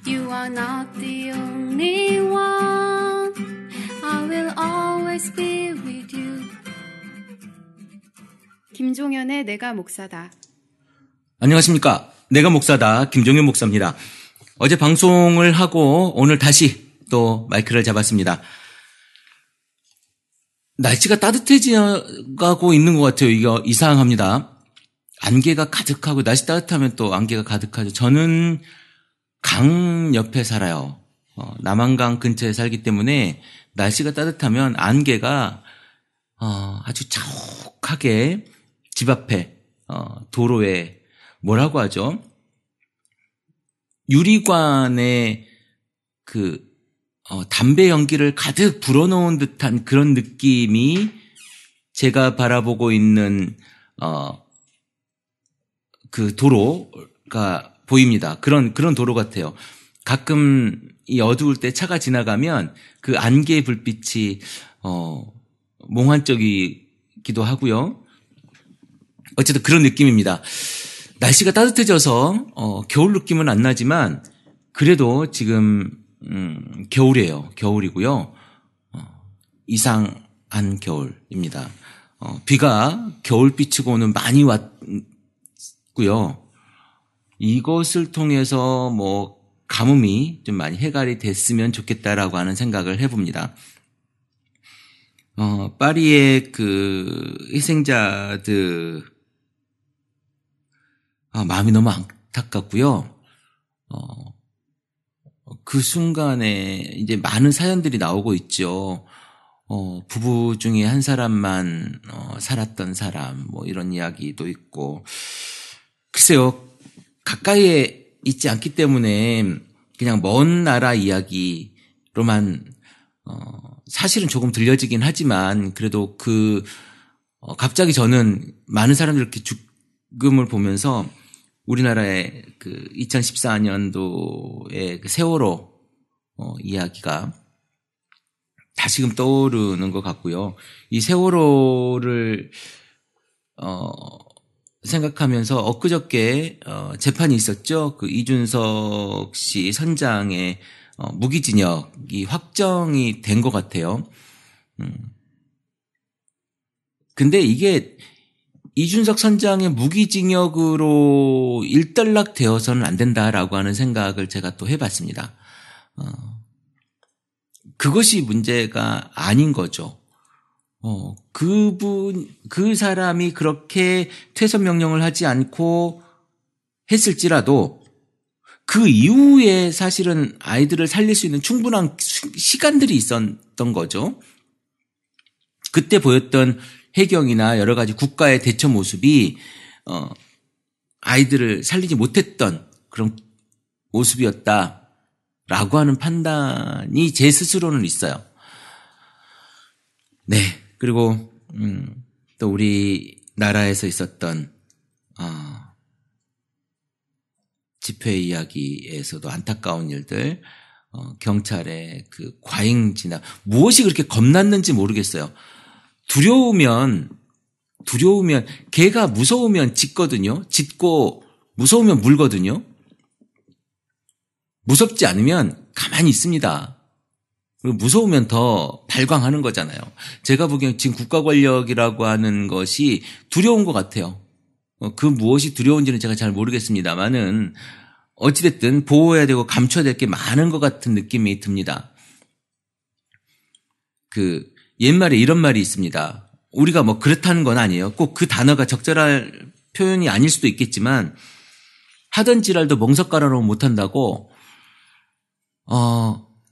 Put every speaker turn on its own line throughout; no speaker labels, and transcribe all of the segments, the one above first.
You are not the only one. I will always be with you. 김종현의 내가 목사다.
안녕하십니까. 내가 목사다. 김종현 목사입니다. 어제 방송을 하고 오늘 다시 또 마이크를 잡았습니다. 날씨가 따뜻해지고 있는 것 같아요. 이거 이상합니다. 안개가 가득하고 날씨 따뜻하면 또 안개가 가득하죠. 저는 강 옆에 살아요. 남한강 근처에 살기 때문에 날씨가 따뜻하면 안개가 아주 자욱하게 집 앞에 도로에 뭐라고 하죠? 유리관에 담배 연기를 가득 불어넣은 듯한 그런 느낌이 제가 바라보고 있는 그 도로가 보입니다. 그런 도로 같아요. 가끔 이 어두울 때 차가 지나가면 그 안개 불빛이 몽환적이기도 하고요. 어쨌든 그런 느낌입니다. 날씨가 따뜻해져서 겨울 느낌은 안 나지만 그래도 지금 겨울이에요. 겨울이고요. 이상한 겨울입니다. 비가 겨울비치고는 많이 왔고요. 이것을 통해서 가뭄이 좀 많이 해결이 됐으면 좋겠다라고 하는 생각을 해봅니다. 파리의 그 희생자들 마음이 너무 안타깝고요. 그 순간에 이제 많은 사연들이 나오고 있죠. 부부 중에 한 사람만 살았던 사람 이런 이야기도 있고. 글쎄요. 가까이에 있지 않기 때문에 그냥 먼 나라 이야기로만 사실은 조금 들려지긴 하지만 그래도 갑자기 저는 많은 사람들 이렇게 죽음을 보면서 우리나라의 그 2014년도의 그 세월호 이야기가 다시금 떠오르는 것 같고요. 이 세월호를 생각하면서 엊그저께 재판이 있었죠. 그 이준석 씨 선장의 무기징역이 확정이 된 것 같아요. 근데 이게 이준석 선장의 무기징역으로 일단락되어서는 안 된다라고 하는 생각을 제가 또 해봤습니다. 그것이 문제가 아닌 거죠. 그 사람이 그렇게 퇴선 명령을 하지 않고 했을지라도 그 이후에 사실은 아이들을 살릴 수 있는 충분한 시간들이 있었던 거죠. 그때 보였던 해경이나 여러 가지 국가의 대처 모습이 아이들을 살리지 못했던 그런 모습이었다라고 하는 판단이 제 스스로는 있어요. 네. 그리고 또 우리나라에서 있었던 집회 이야기에서도 안타까운 일들, 경찰의 그 과잉 진압, 무엇이 그렇게 겁났는지 모르겠어요. 두려우면 개가 무서우면 짖거든요. 짖고 무서우면 물거든요. 무섭지 않으면 가만히 있습니다. 그리고 무서우면 더 발광하는 거잖아요. 제가 보기엔 지금 국가 권력이라고 하는 것이 두려운 것 같아요. 그 무엇이 두려운지는 제가 잘 모르겠습니다만은 어찌됐든 보호해야 되고 감춰야 될 게 많은 것 같은 느낌이 듭니다. 옛말에 이런 말이 있습니다. 우리가 그렇다는 건 아니에요. 꼭 그 단어가 적절할 표현이 아닐 수도 있겠지만 하던 지랄도 멍석 깔아놓으면 못한다고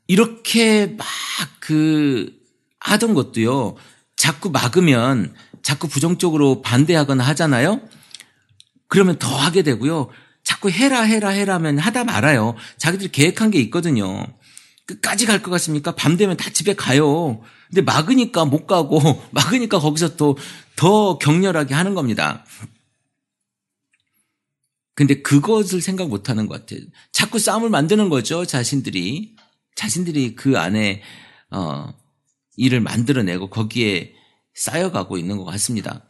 이렇게 막 하던 것도요. 자꾸 막으면 자꾸 부정적으로 반대하거나 하잖아요. 그러면 더 하게 되고요. 자꾸 해라 하면 하다 말아요. 자기들이 계획한 게 있거든요. 끝까지 갈 것 같습니까? 밤 되면 다 집에 가요. 근데 막으니까 못 가고 막으니까 거기서 또 더 격렬하게 하는 겁니다. 근데 그것을 생각 못 하는 것 같아요. 자꾸 싸움을 만드는 거죠. 자신들이 그 안에 일을 만들어내고 거기에 쌓여가고 있는 것 같습니다.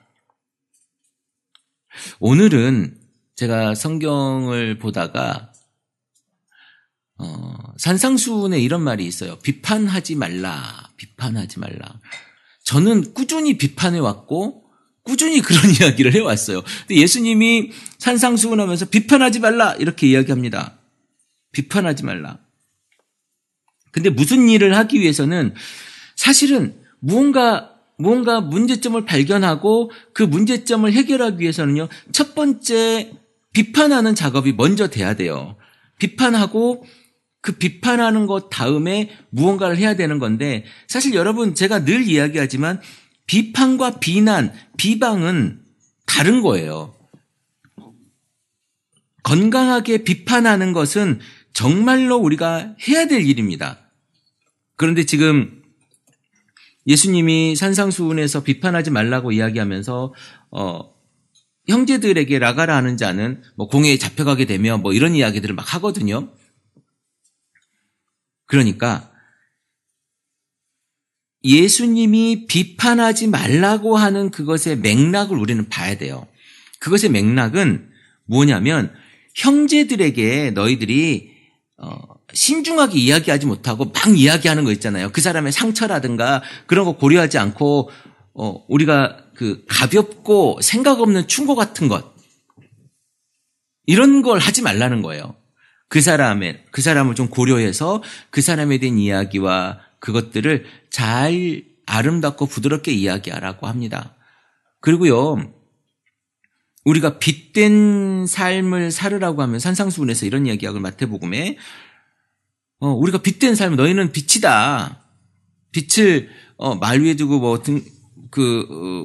오늘은 제가 성경을 보다가 산상수훈에 이런 말이 있어요. 비판하지 말라. 비판하지 말라. 저는 꾸준히 비판해 왔고 꾸준히 그런 이야기를 해왔어요. 근데 예수님이 산상수훈하면서 비판하지 말라 이렇게 이야기합니다. 비판하지 말라. 근데 무슨 일을 하기 위해서는 사실은 무언가 문제점을 발견하고 그 문제점을 해결하기 위해서는요. 첫 번째 비판하는 작업이 먼저 돼야 돼요. 비판하고 그 비판하는 것 다음에 무언가를 해야 되는 건데 사실 여러분 제가 늘 이야기하지만 비판과 비난, 비방은 다른 거예요. 건강하게 비판하는 것은 정말로 우리가 해야 될 일입니다. 그런데 지금 예수님이 산상수훈에서 비판하지 말라고 이야기하면서 형제들에게 라가라 하는 자는 뭐 공회에 잡혀가게 되며 뭐 이런 이야기들을 막 하거든요. 그러니까 예수님이 비판하지 말라고 하는 그것의 맥락을 우리는 봐야 돼요. 그것의 맥락은 뭐냐면 형제들에게 너희들이 신중하게 이야기하지 못하고 막 이야기하는 거 있잖아요. 그 사람의 상처라든가 그런 거 고려하지 않고 우리가 그 가볍고 생각 없는 충고 같은 것 이런 걸 하지 말라는 거예요. 그 사람을 좀 고려해서 그 사람에 대한 이야기와 그것들을 잘 아름답고 부드럽게 이야기하라고 합니다. 그리고요, 우리가 빛된 삶을 살으라고 하면 산상수훈에서 이런 이야기하고 마태복음에 우리가 빛된 삶, 너희는 빛이다. 빛을 말 위에 두고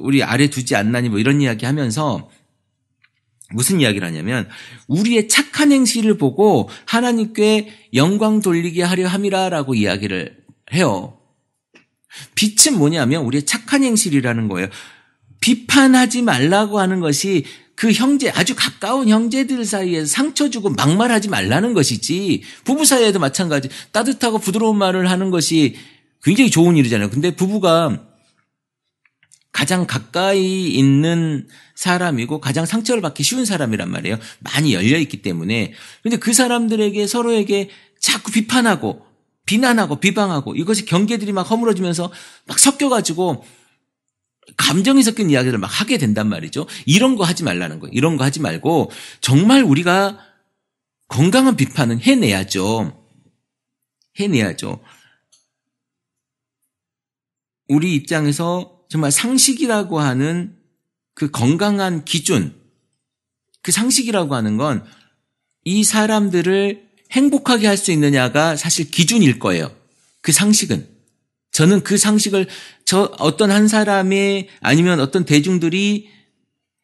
우리 아래 두지 않나니 뭐 이런 이야기 하면서 무슨 이야기를 하냐면 우리의 착한 행실을 보고 하나님께 영광 돌리게 하려 함이라라고 이야기를 해요. 빛은 뭐냐면 우리의 착한 행실이라는 거예요. 비판하지 말라고 하는 것이 그 아주 가까운 형제들 사이에서 상처 주고 막말하지 말라는 것이지 부부 사이에도 마찬가지 따뜻하고 부드러운 말을 하는 것이 굉장히 좋은 일이잖아요. 근데 부부가 가장 가까이 있는 사람이고 가장 상처를 받기 쉬운 사람이란 말이에요. 많이 열려있기 때문에. 그런데 그 사람들에게 서로에게 자꾸 비판하고 비난하고 비방하고 이것이 경계들이 막 허물어지면서 막 섞여가지고 감정이 섞인 이야기를 막 하게 된단 말이죠. 이런 거 하지 말라는 거예요. 이런 거 하지 말고 정말 우리가 건강한 비판은 해내야죠. 해내야죠. 우리 입장에서 정말 상식이라고 하는 그 건강한 기준, 그 상식이라고 하는 건 이 사람들을 행복하게 할 수 있느냐가 사실 기준일 거예요. 그 상식은. 저는 그 상식을 어떤 한 사람의 아니면 어떤 대중들이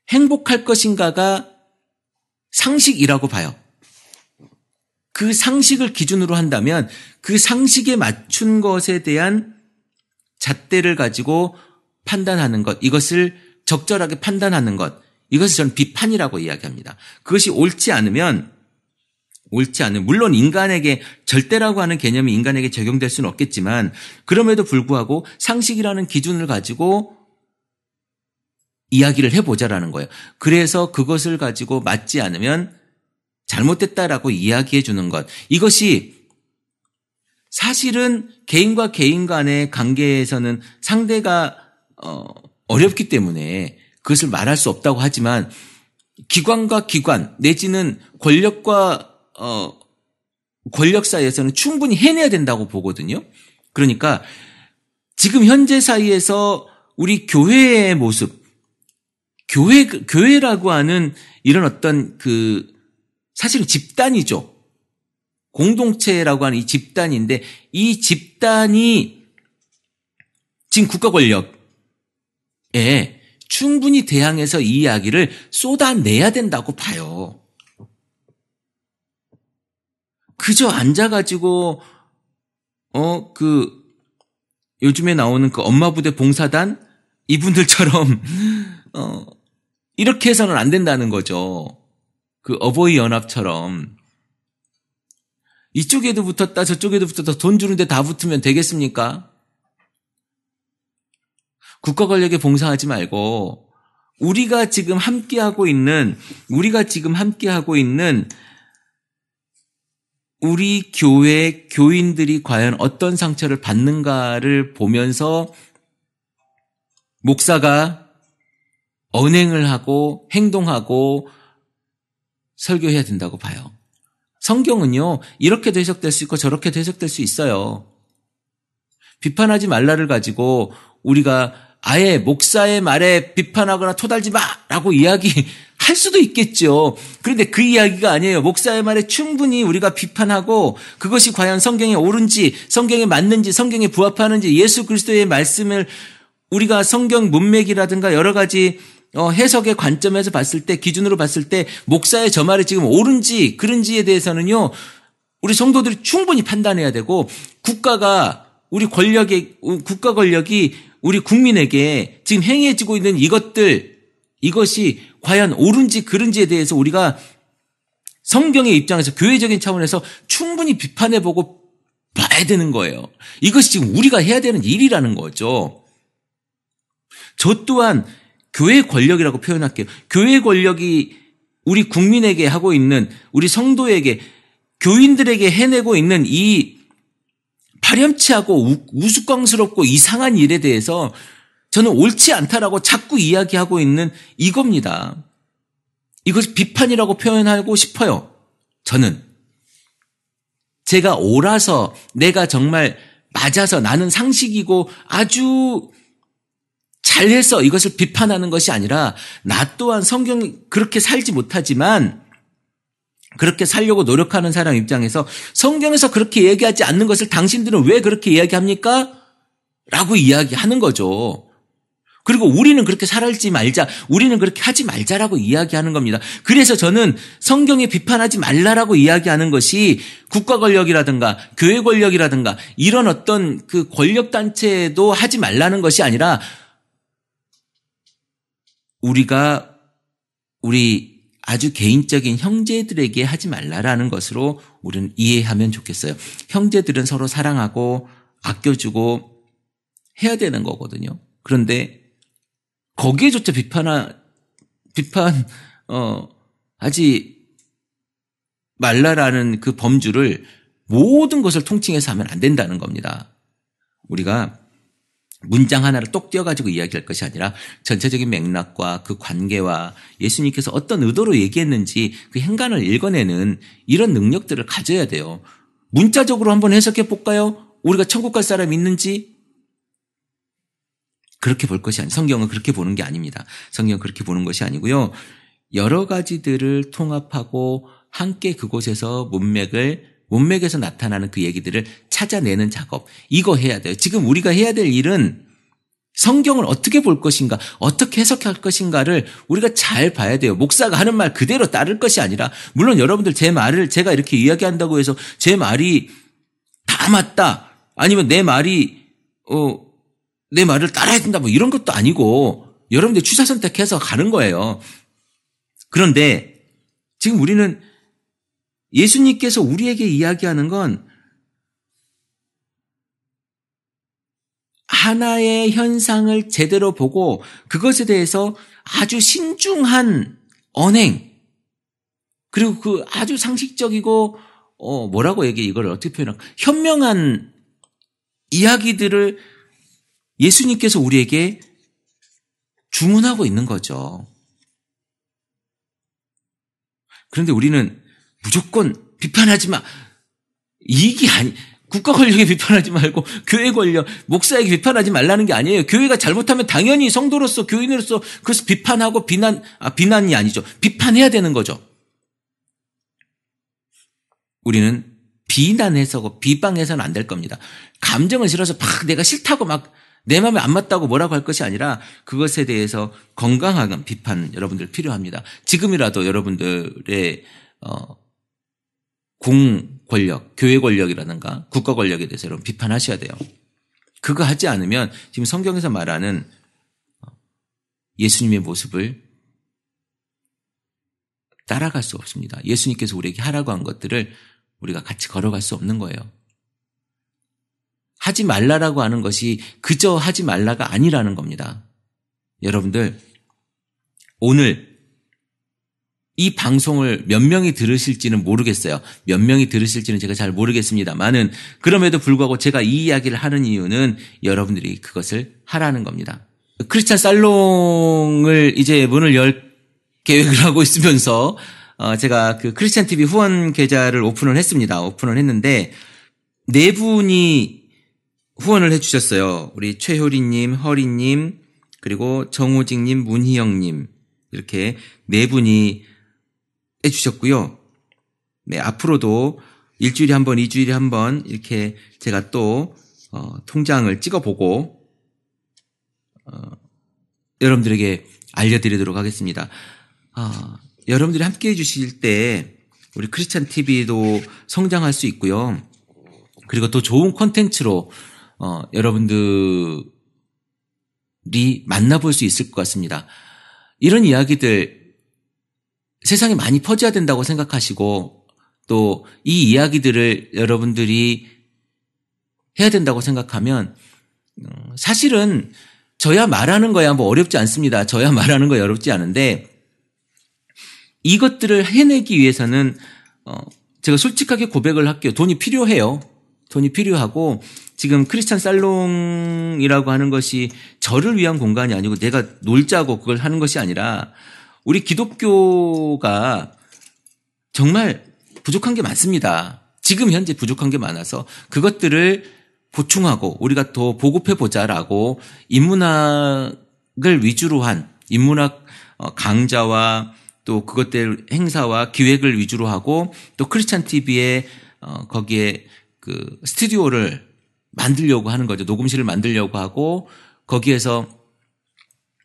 행복할 것인가가 상식이라고 봐요. 그 상식을 기준으로 한다면 그 상식에 맞춘 것에 대한 잣대를 가지고 판단하는 것, 이것을 적절하게 판단하는 것, 이것을 저는 비판이라고 이야기합니다. 그것이 옳지 않으면 물론 인간에게 절대라고 하는 개념이 인간에게 적용될 수는 없겠지만 그럼에도 불구하고 상식이라는 기준을 가지고 이야기를 해보자라는 거예요. 그래서 그것을 가지고 맞지 않으면 잘못됐다라고 이야기해 주는 것. 이것이 사실은 개인과 개인 간의 관계에서는 상대가 어렵기 때문에 그것을 말할 수 없다고 하지만 기관과 기관 내지는 권력과 권력 사이에서는 충분히 해내야 된다고 보거든요. 그러니까 지금 현재 사이에서 우리 교회의 모습, 교회라고 하는 이런 어떤 사실은 집단이죠. 공동체라고 하는 이 집단인데 이 집단이 지금 국가 권력에 충분히 대항해서 이 이야기를 쏟아내야 된다고 봐요. 그저 앉아가지고, 요즘에 나오는 그 엄마부대 봉사단? 이분들처럼, 이렇게 해서는 안 된다는 거죠. 그 어버이 연합처럼. 이쪽에도 붙었다, 저쪽에도 붙었다, 돈 주는데 다 붙으면 되겠습니까? 국가 권력에 봉사하지 말고, 우리가 지금 함께하고 있는 우리 교회 교인들이 과연 어떤 상처를 받는가를 보면서 목사가 언행을 하고 행동하고 설교해야 된다고 봐요. 성경은요, 이렇게도 해석될 수 있고 저렇게도 해석될 수 있어요. 비판하지 말라를 가지고 우리가 아예 목사의 말에 비판하거나 토달지 마라고 이야기할 수도 있겠죠. 그런데 그 이야기가 아니에요. 목사의 말에 충분히 우리가 비판하고 그것이 과연 성경에 옳은지, 성경에 맞는지, 성경에 부합하는지, 예수 그리스도의 말씀을 우리가 성경 문맥이라든가 여러 가지 해석의 관점에서 봤을 때, 기준으로 봤을 때 목사의 저 말이 지금 옳은지 그른지에 대해서는요, 우리 성도들이 충분히 판단해야 되고, 국가 권력이 우리 국민에게 지금 행해지고 있는 이것이 과연 옳은지 그른지에 대해서 우리가 성경의 입장에서 교회적인 차원에서 충분히 비판해보고 봐야 되는 거예요. 이것이 지금 우리가 해야 되는 일이라는 거죠. 저 또한 교회 권력이라고 표현할게요. 교회 권력이 우리 국민에게 하고 있는, 우리 성도에게, 교인들에게 해내고 있는 이 파렴치하고 우스꽝스럽고 이상한 일에 대해서 저는 옳지 않다라고 자꾸 이야기하고 있는 이겁니다. 이것이 비판이라고 표현하고 싶어요. 저는 제가 옳아서, 내가 정말 맞아서, 나는 상식이고 아주 잘해서 이것을 비판하는 것이 아니라, 나 또한 성경이 그렇게 살지 못하지만 그렇게 살려고 노력하는 사람 입장에서 성경에서 그렇게 얘기하지 않는 것을 당신들은 왜 그렇게 이야기합니까? 라고 이야기하는 거죠. 그리고 우리는 그렇게 살지 말자, 우리는 그렇게 하지 말자라고 이야기하는 겁니다. 그래서 저는 성경에 비판하지 말라라고 이야기하는 것이 국가 권력이라든가 교회 권력이라든가 이런 어떤 그 권력단체도 하지 말라는 것이 아니라, 우리 아주 개인적인 형제들에게 하지 말라라는 것으로 우리는 이해하면 좋겠어요. 형제들은 서로 사랑하고 아껴주고 해야 되는 거거든요. 그런데 거기에조차 하지 말라라는 그 범주를 모든 것을 통칭해서 하면 안 된다는 겁니다. 우리가 문장 하나를 똑 띄어가지고 이야기할 것이 아니라 전체적인 맥락과 그 관계와 예수님께서 어떤 의도로 얘기했는지 그 행간을 읽어내는 이런 능력들을 가져야 돼요. 문자적으로 한번 해석해 볼까요? 우리가 천국 갈 사람이 있는지? 그렇게 볼 것이 아니에요. 성경은 그렇게 보는 게 아닙니다. 성경은 그렇게 보는 것이 아니고요. 여러 가지들을 통합하고 함께 그곳에서 문맥에서 나타나는 그 얘기들을 찾아내는 작업, 이거 해야 돼요. 지금 우리가 해야 될 일은 성경을 어떻게 볼 것인가, 어떻게 해석할 것인가를 우리가 잘 봐야 돼요. 목사가 하는 말 그대로 따를 것이 아니라, 물론 여러분들 제 말을 제가 이렇게 이야기한다고 해서 제 말이 다 맞다, 아니면 내 말을 따라야 된다, 뭐 이런 것도 아니고 여러분들 취사 선택해서 가는 거예요. 그런데 지금 우리는 예수님께서 우리에게 이야기하는 건 하나의 현상을 제대로 보고 그것에 대해서 아주 신중한 언행, 그리고 그 아주 상식적이고 이걸 어떻게 표현할까, 현명한 이야기들을 예수님께서 우리에게 주문하고 있는 거죠. 그런데 우리는 무조건 비판하지 마, 이게 국가 권력에 비판하지 말고 교회 권력, 목사에게 비판하지 말라는 게 아니에요. 교회가 잘못하면 당연히 성도로서, 교인으로서 그것을 비판하고 비난이 아니죠. 비판해야 되는 거죠. 우리는 비난해서 비방해서는 안 될 겁니다. 감정을 실어서 막 내가 싫다고 막 내 마음에 안 맞다고 뭐라고 할 것이 아니라 그것에 대해서 건강한 비판 여러분들 필요합니다. 지금이라도 여러분들의 공권력, 교회 권력이라든가 국가 권력에 대해서 여러분 비판하셔야 돼요. 그거 하지 않으면 지금 성경에서 말하는 예수님의 모습을 따라갈 수 없습니다. 예수님께서 우리에게 하라고 한 것들을 우리가 같이 걸어갈 수 없는 거예요. 하지 말라라고 하는 것이 그저 하지 말라가 아니라는 겁니다. 여러분들, 오늘 이 방송을 몇 명이 들으실지는 모르겠어요. 몇 명이 들으실지는 제가 잘 모르겠습니다만은 그럼에도 불구하고 제가 이 이야기를 하는 이유는 여러분들이 그것을 하라는 겁니다. 크리스찬 살롱을 이제 문을 열 계획을 하고 있으면서 제가 그 크리스찬 TV 후원 계좌를 오픈을 했습니다. 오픈을 했는데 네 분이 후원을 해주셨어요. 우리 최효리님, 허리님, 그리고 정호직님, 문희영님 이렇게 네 분이 해주셨고요. 네, 앞으로도 일주일에 한 번, 2주일에 한 번 이렇게 제가 또 통장을 찍어보고 여러분들에게 알려드리도록 하겠습니다. 여러분들이 함께해 주실 때 우리 크리스찬 TV도 성장할 수 있고요. 그리고 또 좋은 콘텐츠로 여러분들이 만나볼 수 있을 것 같습니다. 이런 이야기들 세상에 많이 퍼져야 된다고 생각하시고 또 이 이야기들을 여러분들이 해야 된다고 생각하면 사실은 저야 말하는 거야 뭐 어렵지 않습니다. 저야 말하는 거야 어렵지 않은데 이것들을 해내기 위해서는 제가 솔직하게 고백을 할게요. 돈이 필요해요. 돈이 필요하고 지금 크리스찬 살롱이라고 하는 것이 저를 위한 공간이 아니고 내가 놀자고 그걸 하는 것이 아니라 우리 기독교가 정말 부족한 게 많습니다. 지금 현재 부족한 게 많아서 그것들을 보충하고 우리가 더 보급해보자라고 인문학을 위주로 한 인문학 강좌와 또 그것들 행사와 기획을 위주로 하고 또 크리스찬 TV에 거기에 그 스튜디오를 만들려고 하는 거죠. 녹음실을 만들려고 하고 거기에서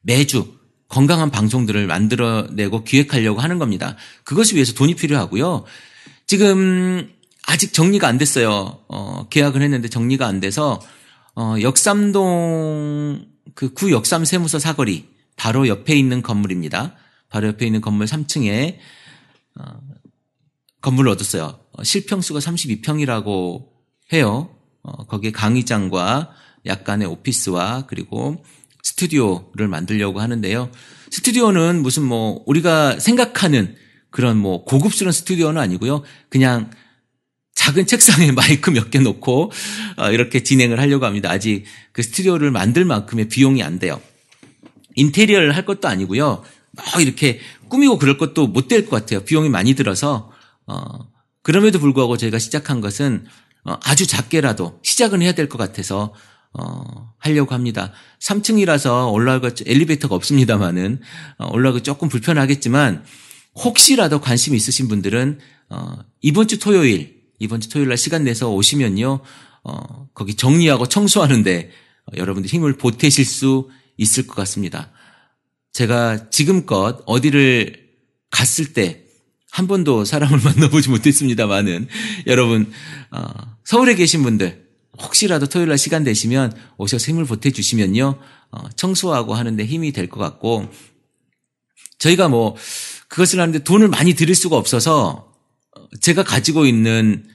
매주 건강한 방송들을 만들어내고 기획하려고 하는 겁니다. 그것을 위해서 돈이 필요하고요. 지금 아직 정리가 안 됐어요. 계약을 했는데 정리가 안 돼서 역삼동 그 구 역삼 세무서 사거리 바로 옆에 있는 건물입니다. 바로 옆에 있는 건물 3층에 건물을 얻었어요. 실평수가 32평이라고 해요. 거기에 강의장과 약간의 오피스와 그리고 스튜디오를 만들려고 하는데요. 스튜디오는 무슨 뭐 우리가 생각하는 그런 뭐 고급스러운 스튜디오는 아니고요. 그냥 작은 책상에 마이크 몇 개 놓고 이렇게 진행을 하려고 합니다. 아직 그 스튜디오를 만들 만큼의 비용이 안 돼요. 인테리어를 할 것도 아니고요. 이렇게 꾸미고 그럴 것도 못 될 것 같아요. 비용이 많이 들어서 그럼에도 불구하고 저희가 시작한 것은 아주 작게라도 시작은 해야 될 것 같아서 하려고 합니다. 3층이라서 올라가고 엘리베이터가 없습니다만은 올라가기 조금 불편하겠지만 혹시라도 관심 있으신 분들은 이번 주 토요일 날 시간 내서 오시면요 거기 정리하고 청소하는데 여러분들 힘을 보태실 수 있을 것 같습니다. 제가 지금껏 어디를 갔을 때 한 번도 사람을 만나보지 못했습니다만은 여러분 서울에 계신 분들 혹시라도 토요일 날 시간 되시면 오셔서 힘을 보태주시면요 청소하고 하는데 힘이 될 것 같고 저희가 뭐 그것을 하는데 돈을 많이 들일 수가 없어서 제가 가지고 있는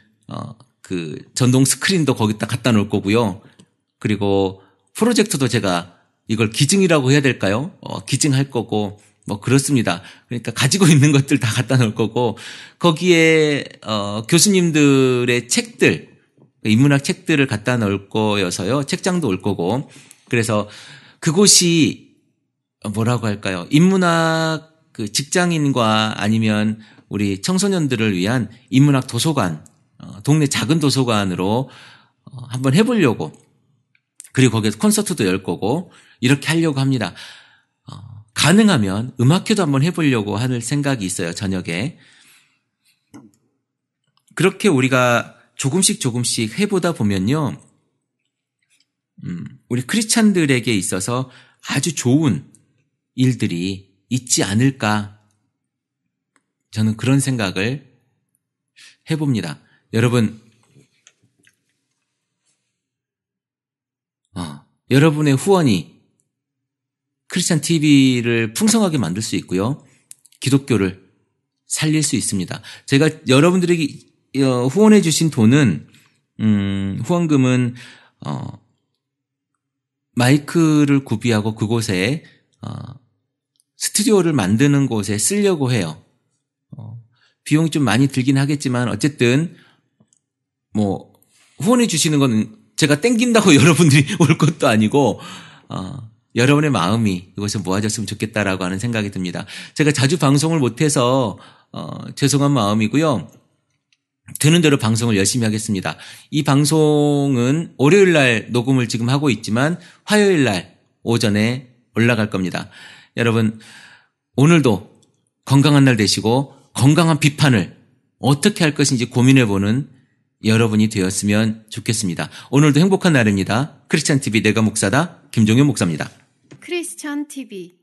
그 전동 스크린도 거기다 갖다 놓을 거고요. 그리고 프로젝터도 제가 이걸 기증이라고 해야 될까요? 기증할 거고 뭐 그렇습니다. 그러니까 가지고 있는 것들 다 갖다 놓을 거고 거기에 교수님들의 책들 인문학 책들을 갖다 놓을 거여서요. 책장도 올 거고 그래서 그곳이 뭐라고 할까요? 인문학 그 직장인과 아니면 우리 청소년들을 위한 인문학 도서관 동네 작은 도서관으로 한번 해보려고 그리고 거기에서 콘서트도 열 거고 이렇게 하려고 합니다. 가능하면 음악회도 한번 해보려고 할 생각이 있어요. 저녁에. 그렇게 우리가 조금씩 해보다 보면요. 우리 크리스찬들에게 있어서 아주 좋은 일들이 있지 않을까. 저는 그런 생각을 해봅니다. 여러분, 여러분의 후원이 크리스찬 TV를 풍성하게 만들 수 있고요. 기독교를 살릴 수 있습니다. 제가 여러분들에게 후원해 주신 돈은 후원금은 마이크를 구비하고 그곳에 스튜디오를 만드는 곳에 쓰려고 해요. 비용이 좀 많이 들긴 하겠지만 어쨌든 뭐 후원해 주시는 건 제가 땡긴다고 여러분들이 올 것도 아니고 여러분의 마음이 이것에 모아졌으면 좋겠다라고 하는 생각이 듭니다. 제가 자주 방송을 못해서 죄송한 마음이고요. 되는 대로 방송을 열심히 하겠습니다. 이 방송은 월요일 날 녹음을 지금 하고 있지만 화요일 날 오전에 올라갈 겁니다. 여러분 오늘도 건강한 날 되시고 건강한 비판을 어떻게 할 것인지 고민해보는 여러분이 되었으면 좋겠습니다. 오늘도 행복한 날입니다. 크리스찬 TV 내가 목사다 김종현 목사입니다.
크리스찬 TV